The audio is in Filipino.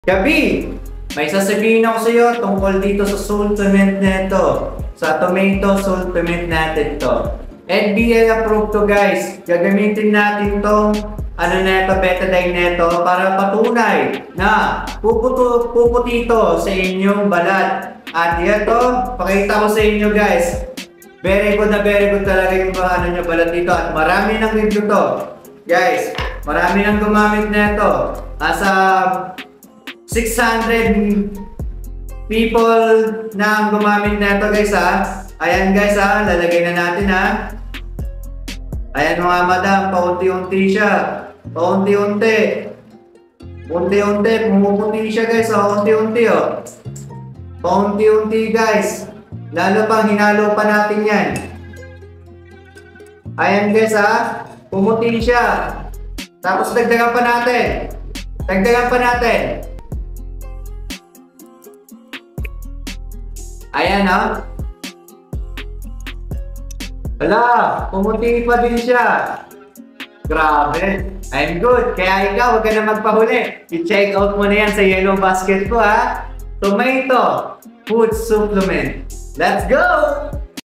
Gabi, may sasabihin ako sa iyo tungkol dito sa supplement nito. Sa tomato supplement natin to. NBA approved to guys. Gagamitin natin tong betadine neto para patunay na puputi ito sa inyong balat. At ito, pakita ko sa inyo guys. Very good talaga yung balat dito at marami ng review to. Guys, marami nang gumamit nito. Nasa 600 people na ang gumamit nito guys ha. Ayan guys ha, lalagay na natin ha. Ayan mga madam, paunti-unti siya. Paunti-unti. Unti-unti, pumuputi siya guys ha, unti-unti oh. Paunti-unti guys. Lalo pang hinalo pa natin yan. Ayan guys ha, pumuti siya. Tapos dagdagan pa natin. Dagdagan pa natin. Ayan ha. Wala, pumuti pa din siya. Grabe. I'm good. Kaya ikaw, huwag ka na magpahuli. I-check out mo na yan sa yellow basket ko ha. Tomato food supplement. Let's go!